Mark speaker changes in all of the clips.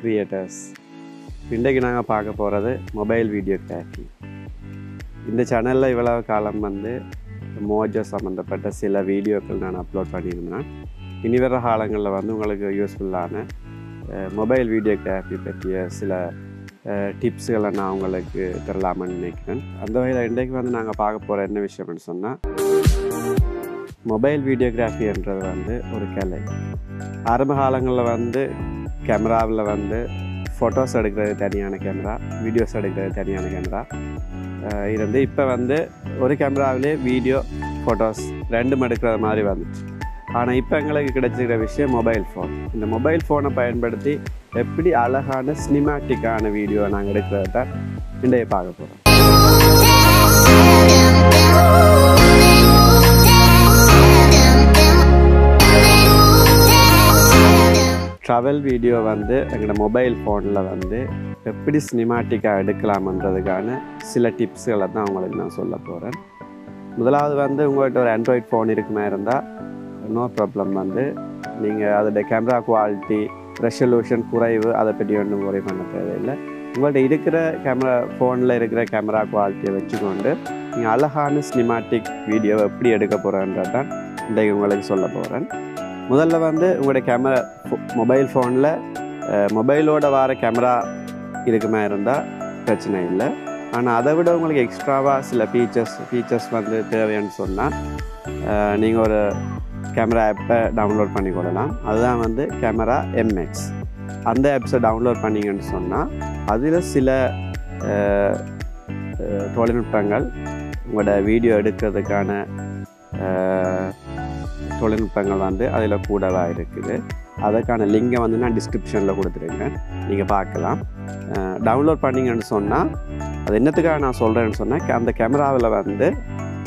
Speaker 1: creators. இன்றைக்கு நாங்கள் பார்க்க போகிறது மொபைல் வீடியோகிராஃபி. இந்த சேனலில் இவ்வளவு காலம் மோஜோ சம்மந்தப்பட்ட சில வீடியோக்கள் நான் அப்லோட் பண்ணியிருந்தேன். இனி வர காலங்களில் உங்களுக்கு யூஸ்ஃபுல்லான மொபைல் வீடியோகிராஃபி பற்றிய சில டிப்ஸுகளை நான் உங்களுக்கு தரலாம்னு நினைக்கிறேன். அந்த வகையில் இன்றைக்கு நாங்கள் பார்க்க போகிற என்ன விஷயம்னு சொன்னால், மொபைல் வீடியோகிராஃபின்றது ஒரு கலை. ஆரம்ப காலங்களில் கேமராவில் ஃபோட்டோஸ் எடுக்கிறது தனியான கேமரா, வீடியோஸ் எடுக்கிறது தனியான கேமரா இருந்து இப்போ ஒரு கேமராவிலே வீடியோ ஃபோட்டோஸ் ரெண்டும் எடுக்கிற மாதிரி வந்துச்சு. ஆனால் இப்போ எங்களுக்கு கிடைச்சிக்கிற விஷயம் மொபைல் ஃபோன். இந்த மொபைல் ஃபோனை பயன்படுத்தி எப்படி அழகான சினிமாட்டிக்கான வீடியோ நாங்கள் எடுக்கிறத தான் இன்றைய பார்க்க போகிறோம். ட்ராவல் வீடியோ எங்களோட மொபைல் ஃபோனில் எப்படி சினிமாட்டிக்காக எடுக்கலாம்ன்றதுக்கான சில டிப்ஸுகளை தான் உங்களுக்கு நான் சொல்ல போகிறேன். முதலாவது உங்கள்கிட்ட ஒரு ஆண்ட்ராய்ட் ஃபோன் இருக்குமா இருந்தால் நோ ப்ராப்ளம். நீங்கள் அதோட கேமரா குவாலிட்டி, ரெசல்யூஷன் குறைவு அதை பற்றி ஒன்றும் worry பண்ண தேவையில்லை. உங்கள்கிட்ட இருக்கிற ஃபோனில் இருக்கிற கேமரா குவாலிட்டியை வச்சுக்கொண்டு நீங்கள் அழகான சினிமாட்டிக் வீடியோ எப்படி எடுக்க போகிறேன்றது தான் இன்றைக்கு உங்களுக்கு சொல்ல போகிறேன். முதல்ல உங்களோட மொபைல் ஃபோனில் மொபைலோட வர கேமரா இருக்குமா இருந்தால் பிரச்சனை இல்லை. ஆனால் அதை விட உங்களுக்கு எக்ஸ்ட்ராவாக சில ஃபீச்சர்ஸ் தேவைன்னு சொன்னால் நீங்கள் ஒரு கேமரா ஆப்பை டவுன்லோட் பண்ணிக்கொள்ளலாம். அதுதான் கேமரா MX. அந்த ஆப்ஸை டவுன்லோட் பண்ணிங்கன்னு சொன்னால் அதில் சில தொழில்நுட்பங்கள் உங்களோட வீடியோ எடுக்கிறதுக்கான தொழில்நுட்பங்கள் அதில் கூடவாக இருக்குது. அதுக்கான லிங்கை நான் டிஸ்கிரிப்ஷனில் கொடுத்துருக்கேன், நீங்கள் பார்க்கலாம். டவுன்லோட் பண்ணிங்கன்னு சொன்னால் அது என்னத்துக்காக நான் சொல்கிறேன்னு சொன்னால், அந்த கேமராவில்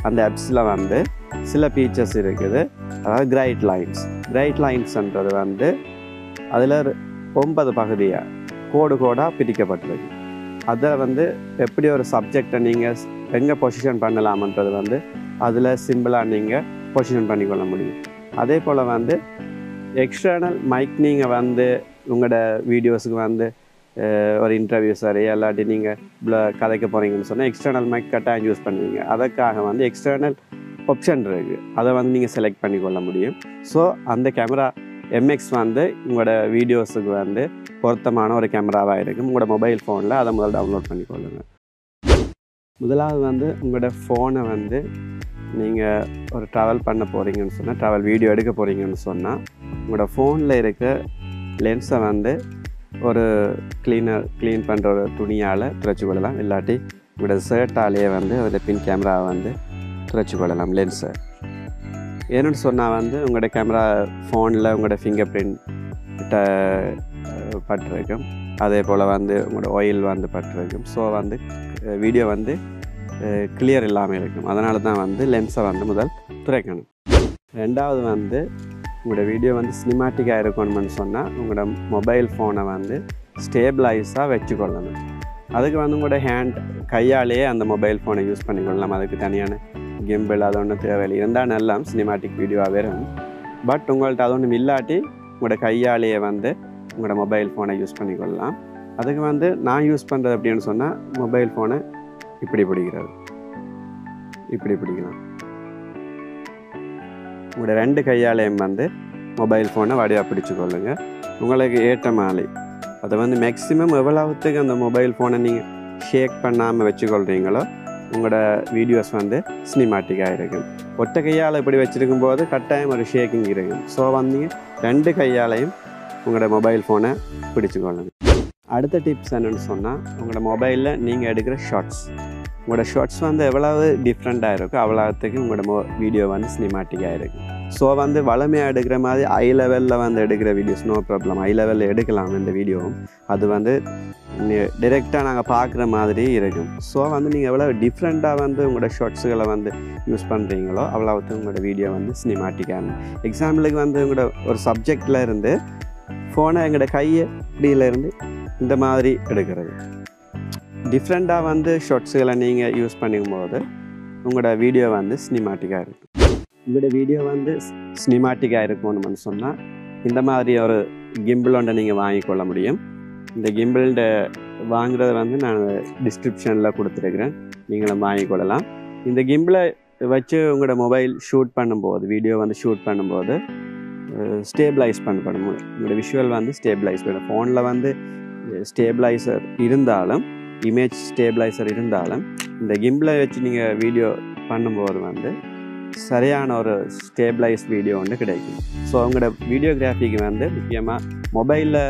Speaker 1: அந்த ஆப்ஸில் சில ஃபீச்சர்ஸ் இருக்குது. அதாவது கிரைட் லைன்ஸ்ன்றது அதில் 9 பகுதியாக கோடாக பிரிக்கப்பட்டிருக்கு. அதை எப்படி ஒரு சப்ஜெக்டை நீங்கள் எங்கே பொசிஷன் பண்ணலாமன்றது அதில் சிம்பிளாக நீங்கள் பொசிஷன் பண்ணிக்கொள்ள முடியும். அதே போல் எக்ஸ்டர்னல் மைக் நீங்கள் உங்களோட வீடியோஸுக்கு ஒரு இன்டர்வியூ சரி இல்லாட்டி நீங்கள் இவ்வளோ கதைக்க போகிறீங்கன்னு சொன்னால் எக்ஸ்டர்னல் மைக் கட்டாயம் யூஸ் பண்ணுவீங்க. அதுக்காக எக்ஸ்டர்னல் ஆப்ஷன் இருக்குது, அதை நீங்கள் செலக்ட் பண்ணிக்கொள்ள முடியும். ஸோ அந்த கேமரா MX உங்களோட வீடியோஸுக்கு பொருத்தமான ஒரு கேமராவாக இருக்குது. உங்களோட மொபைல் ஃபோனில் அதை முதல்ல டவுன்லோட் பண்ணிக்கொள்ளுங்க. முதலாவது உங்களோட ஃபோனை நீங்கள் ஒரு ட்ராவல் பண்ண போகிறீங்கன்னு சொன்னால், ட்ராவல் வீடியோ எடுக்க போகிறீங்கன்னு சொன்னால், உங்களோட ஃபோனில் இருக்க லென்ஸை ஒரு க்ளீன் பண்ணுற ஒரு துணியால் துடைச்சி கொள்ளலாம். இல்லாட்டி உங்களோட ஷர்ட்டாலேயே அதில் பின் கேமராவை துடைச்சி கொள்ளலாம் லென்ஸை. ஏன்னு சொன்னால் உங்களோட கேமரா ஃபோனில் உங்களோட ஃபிங்கர் பிரிண்ட் பட்டிருக்கும். அதே போல் உங்களோட ஆயில் பட்டிருக்கும். ஸோ வீடியோ கிளியர் இல்லாமல் இருக்கும். அதனால தான் லென்ஸை முதல் துடைக்கணும். ரெண்டாவது உங்களோட வீடியோ சினிமாட்டிக்காக இருக்கணும்னு சொன்னால் உங்களோட மொபைல் ஃபோனை ஸ்டேபிளைஸாக வச்சுக்கொள்ளணும். அதுக்கு உங்களோட கையாலேயே அந்த மொபைல் ஃபோனை யூஸ் பண்ணிக்கொள்ளலாம். அதுக்கு தனியான கிம்பிள் அது ஒன்றும் தேவையில்லை. இருந்தால் நல்லா சினிமாட்டிக் வீடியோவாக வரும். பட் உங்கள்கிட்ட அது ஒன்றும் இல்லாட்டி உங்களோட கையாலேயே உங்களோட மொபைல் ஃபோனை யூஸ் பண்ணிக்கொள்ளலாம். அதுக்கு நான் யூஸ் பண்ணுறது அப்படின்னு சொன்னால், மொபைல் ஃபோனை இப்படி பிடிக்கிறது, இப்படி பிடிக்கலாம். உங்களோட 2 கையாலையும் மொபைல் ஃபோனை வடிவாக பிடிச்சு கொள்ளுங்க. உங்களுக்கு ஏற்ற மாதிரி அதை மேக்ஸிமம் எவ்வளவுத்துக்கு அந்த மொபைல் ஃபோனை நீங்கள் ஷேக் பண்ணாமல் வச்சுக்கொள்கிறீங்களோ உங்களோட வீடியோஸ் சினிமாட்டிக்காக இருக்கும். ஒற்றை கையால் இப்படி வச்சுருக்கும் போது கட்டாயம் ஒரு ஷேக்கிங் இருக்கும். ஸோ 2 கையாலையும் உங்களோட மொபைல் ஃபோனை பிடிச்சு கொள்ளுங்க. அடுத்த டிப்ஸ் என்னென்னு சொன்னால், உங்களோட மொபைலில் நீங்கள் எடுக்கிற ஷார்ட்ஸ், உங்களோட ஷார்ட்ஸ் எவ்வளவு டிஃப்ரெண்ட்டாக இருக்கும் அவ்வளோத்துக்கு உங்களோட வீடியோ சினிமாட்டிக்காக இருக்கும். ஸோ வளமையாக எடுக்கிற மாதிரி ஐ லெவலில் எடுக்கிற வீடியோஸ் நோ ப்ராப்ளம். ஐ லெவலில் எடுக்கலாம் இந்த வீடியோவும். அது டிரெக்டாக நாங்கள் பார்க்குற மாதிரி இருக்கும். ஸோ நீங்கள் எவ்வளோ டிஃப்ரெண்ட்டாக உங்களோட ஷார்ட்ஸுகளை யூஸ் பண்ணுறீங்களோ அவ்வளோத்துக்கு உங்களோட வீடியோ சினிமாட்டிக்காக. எக்ஸாம்பிளுக்கு உங்களோட ஒரு சப்ஜெக்டில் இருந்து ஃபோனை எங்களோட கையை இப்படியிலேருந்து இந்த மாதிரி எடுக்கிறது. டிஃப்ரெண்ட்டாக ஷார்ட்ஸுகளை நீங்கள் யூஸ் பண்ணும்போது உங்களோட வீடியோ சினிமாட்டிக்காக இருக்கும். உங்களோட வீடியோ சினிமாட்டிக்காக இருக்கணும்னு சொன்னால் இந்த மாதிரி ஒரு கிம்பிள் ஒன்றை நீங்கள் வாங்கிக்கொள்ள முடியும். இந்த கிம்பிள்ட வாங்குறத வந்து நான் டிஸ்கிரிப்ஷனில் கொடுத்துருக்குறேன், நீங்களும் வாங்கிக்கொள்ளலாம். இந்த கிம்பிளை வச்சு உங்களோட மொபைல் ஷூட் பண்ணும்போது, வீடியோ வந்து ஷூட் பண்ணும்போது ஸ்டேபிளைஸ் பண்ணணும். உங்களோட விஷுவல் வந்து ஸ்டேபிளைஸ் பண்ணணும். ஃபோனில் வந்து ஸ்டேபிளைசர் இருந்தாலும், இமேஜ் ஸ்டேபிளைசர் இருந்தாலும், இந்த கிம்பிளை வச்சு நீங்கள் வீடியோ பண்ணும்போது வந்து சரியான ஒரு ஸ்டேபிளைஸ் வீடியோ வந்து கிடைக்கும். ஸோ உங்களோட வீடியோகிராஃபிக்கு வந்து முக்கியமாக மொபைலில்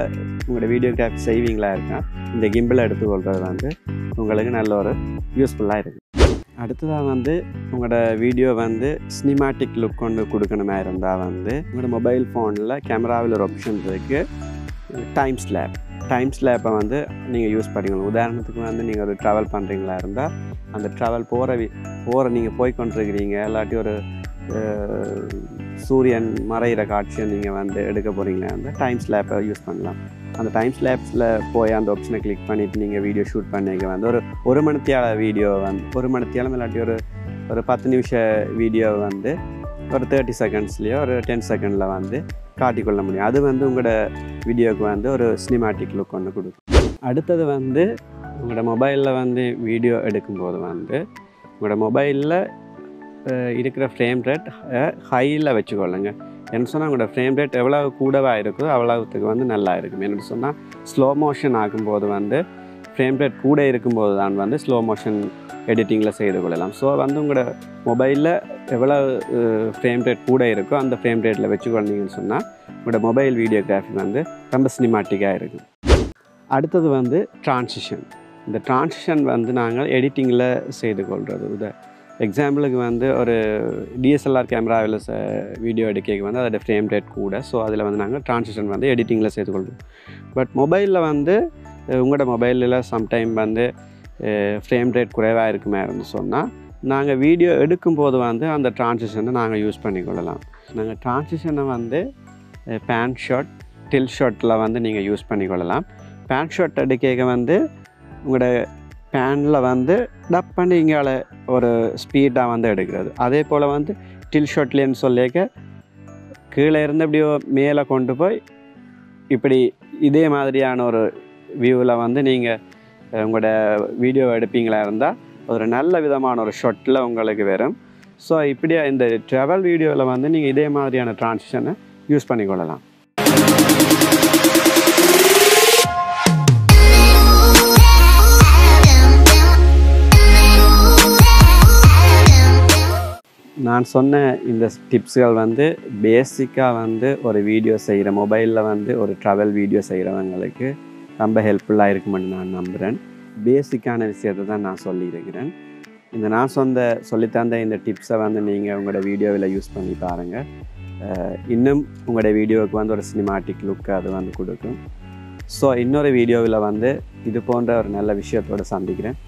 Speaker 1: உங்களோட வீடியோகிராஃபி செய்வீங்களா இருக்கா, இந்த கிம்பிளை எடுத்துக்கொள்கிறது வந்து உங்களுக்கு நல்ல ஒரு யூஸ்ஃபுல்லாக இருக்குது. அடுத்ததாக வந்து உங்களோட வீடியோ வந்து சினிமாட்டிக் லுக் கொண்டு கொடுக்கணுமா இருந்தால் வந்து உங்களோட மொபைல் ஃபோனில் கேமராவில் ஒரு ஆப்ஷன் இருக்குது, டைம் ஸ்லாப்பை வந்து நீங்கள் யூஸ் பண்ணிக்கணும். உதாரணத்துக்கு வந்து நீங்கள் ஒரு ட்ராவல் பண்ணுறீங்களா இருந்தால் அந்த ட்ராவல் போகிற நீங்கள் போய்கொண்டிருக்கிறீங்க, இல்லாட்டி ஒரு சூரியன் மறைகிற காட்சியை நீங்கள் வந்து எடுக்க போகிறீங்களா இருந்தால் டைம் ஸ்லாப்பை யூஸ் பண்ணலாம். அந்த டைம் ஸ்லாப்ஸில் போய் அந்த ஆப்ஷனை கிளிக் பண்ணிவிட்டு நீங்கள் வீடியோ ஷூட் பண்ணிக்க வந்து ஒரு மணித்தியால வீடியோ வந்து ஒரு மணித்தியாலம் இல்லாட்டி ஒரு 10 நிமிஷ வீடியோ வந்து ஒரு 30 செகண்ட்ஸ்லேயோ ஒரு 10 செகண்டில் வந்து காட்டிக்கொள்ள முடியும். அது வந்து உங்களோட வீடியோவுக்கு வந்து ஒரு சினிமாட்டிக் லுக் ஒன்று கொடுக்கும். அடுத்தது வந்து உங்களோட மொபைலில் வந்து வீடியோ எடுக்கும்போது வந்து உங்களோட மொபைலில் இருக்கிற ஃப்ரேம் ரேட் ஹையில் வச்சுக்கொள்ளுங்க. என்ன சொன்னால் உங்களோட ஃப்ரேம் ரேட் எவ்வளோ கூடவாக இருக்குதோ அவ்வளோத்துக்கு வந்து நல்லா இருக்கும். என்ன சொன்னால் ஸ்லோ மோஷன் ஆகும்போது வந்து ஃப்ரேம் ரேட் கூட இருக்கும்போது தான் வந்து ஸ்லோ மோஷன் எடிட்டிங்கில் செய்து கொள்ளலாம். ஸோ வந்து உங்களோட மொபைலில் எவ்வளோ ஃப்ரேம் ரேட் கூட இருக்கோ அந்த ஃப்ரேம் ரேட்டில் வச்சுக்கொண்டீங்கன்னு சொன்னால் உங்களோட மொபைல் வீடியோகிராஃபி வந்து ரொம்ப சினிமாட்டிக்காக இருக்கும். அடுத்தது வந்து ட்ரான்சிஷன். இந்த ட்ரான்சிஷன் வந்து நாங்கள் எடிட்டிங்கில் செய்து கொள்வது. எக்ஸாம்பிளுக்கு வந்து ஒரு டிஎஸ்எல்ஆர் கேமராவில் வீடியோ எடுக்க வந்து அதோட ஃப்ரேம் ரேட் கூட, ஸோ அதில் வந்து நாங்கள் ட்ரான்சிஷன் வந்து எடிட்டிங்கில் செய்துக்கொள்வோம். பட் மொபைலில் வந்து உங்களோட மொபைலில் சம்டைம் வந்து ஃப்ரேம் ரேட் குறைவாக இருக்குமே இருந்து சொன்னால் நாங்கள் வீடியோ எடுக்கும்போது வந்து அந்த ட்ரான்சிஷனை நாங்கள் யூஸ் பண்ணிக்கொள்ளலாம். நாங்கள் ட்ரான்சிஷனை வந்து பேன் ஷாட், டில் ஷாட்டில் வந்து நீங்கள் யூஸ் பண்ணிக்கொள்ளலாம். பேன் ஷாட் எடுக்க வந்து உங்களோட பேனில் வந்து டப் பண்ணி இங்கால ஒரு ஸ்பீடாக வந்து எடுக்கிறது. அதே போல் வந்து டில் ஷாட்லேன்னு சொல்லிக்க கீழே இருந்து இப்படியோ மேலே கொண்டு போய் இப்படி இதே மாதிரியான ஒரு வியூவில் வந்து நீங்கள் உங்களோட வீடியோ எடுப்பீங்களா இருந்தால் ஒரு நல்ல விதமான ஒரு ஷாட்டில் உங்களுக்கு வரும். ஸோ இப்படியா இந்த ட்ராவல் வீடியோவில் வந்து நீங்கள் இதே மாதிரியான ட்ரான்சிஷனை யூஸ் பண்ணிக்கொள்ளலாம். நான் சொன்ன இந்த டிப்ஸ்கள் வந்து பேசிக்காக வந்து ஒரு வீடியோ செய்கிற மொபைலில் வந்து ஒரு ட்ராவல் வீடியோ செய்கிறவங்களுக்கு ரொம்ப ஹெல்ப்ஃபுல்லாக இருக்குமென்னு நான் நம்புகிறேன். பேசிக்கான விஷயத்தை தான் நான் சொல்லியிருக்கிறேன். நான் சொல்லித்தந்த இந்த டிப்ஸை வந்து நீங்கள் உங்களோட வீடியோவில் யூஸ் பண்ணி பாருங்கள். இன்னும் உங்களோட வீடியோவுக்கு வந்து ஒரு சினிமாட்டிக் லுக் அது வந்து கொடுக்கும். ஸோ இன்னொரு வீடியோவில் வந்து இது போன்ற ஒரு நல்ல விஷயத்தோடு சந்திக்கிறேன்.